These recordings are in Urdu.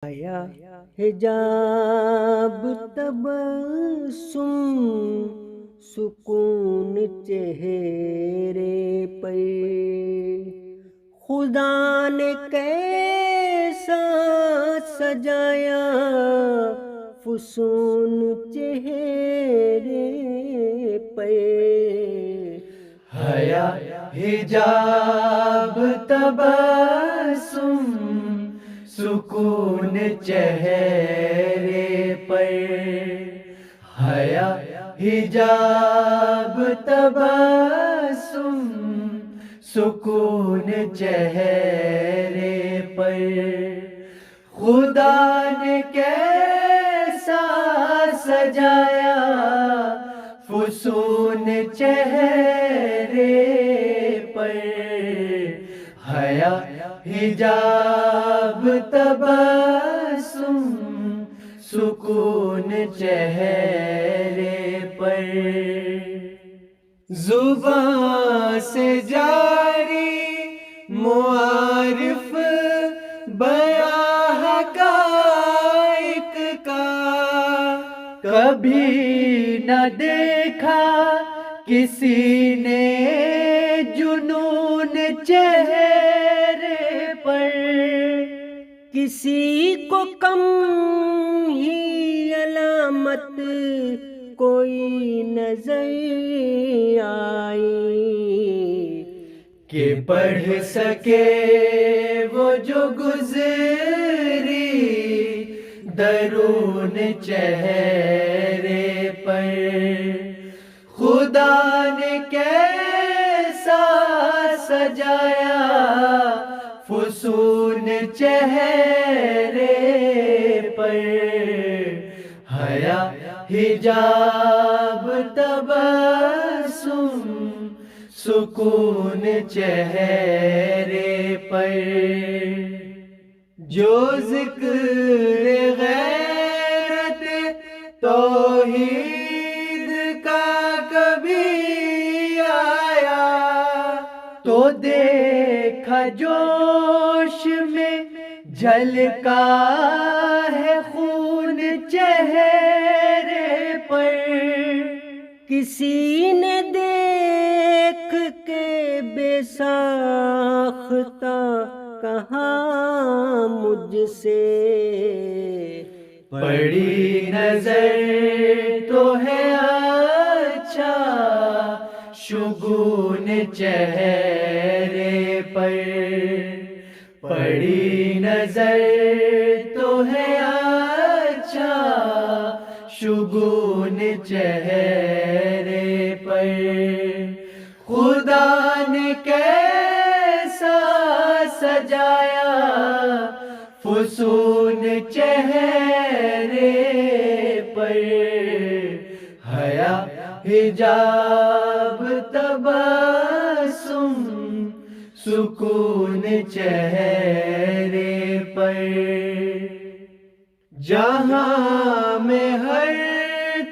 آیا حجاب تبسم سکون چہرے پر، خدا نے کیسا سجایا فسون چہرے پر۔ حیا حجاب تبسم سکون چہرے پر، حیا حجاب تبسم سکون چہرے پر، خدا نے کیسا سجایا فسون چہرے پر۔ حیا حجاب تبسم سکون چہرے پر، زبان سے جاری معارف بیاں حقائق کا، کبھی نہ دیکھا کسی نے جنون چہرے پر، کسی کو کم ہی علامت کوئی نظر آئی کہ پڑھ سکے وہ جو گزری درون چہرے پر۔ خدا نے کیسا سجایا فسون چہرے پر، حیا حجاب تبسم سکون چہرے پر، جو ذکر غیرت توحید کا کبھی آیا تو دیکھا جوش میں جھلکا ہے خون چہرے پر، کسی نے دیکھ کے بے ساختہ کہا مجھ سے، پڑی نظر تو ہے اچھا شگون چہرے پر، پڑی نظر تو ہے اچھا شگون چہرے پر، خدا نے کیسا سجایا فسون چہرے پر، حیا حجاب تبسم سکون چہرے پر، جہاں میں ہر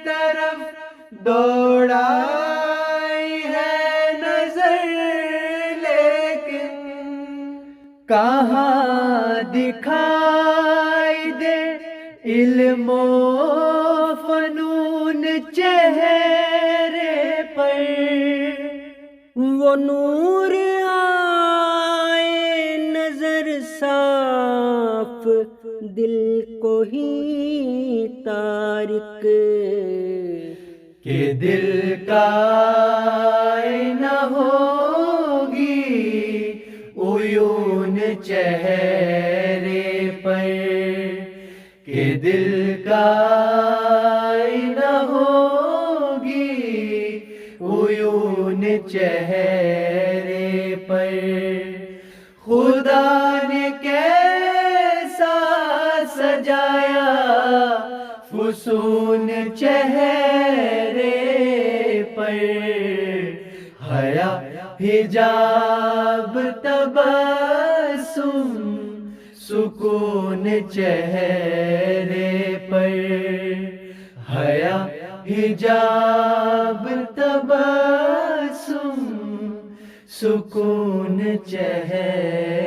طرف دوڑائی ہے نظر لیکن کہاں دکھائی دے علم و فنون چہرے پر، وہ نور آئے نظر صاف دل کو ہی تارک، کہ دل کا آئینہ ہوگی عیون چہرے پر، کہ دل کا آئینہ ہوگی عیون چہرے پر، خدا نے کیسا سجایا فسون چہرے پر، حیا حجاب تبسم سکون چہرے پر، حیا حجاب تبسم سکون چہرے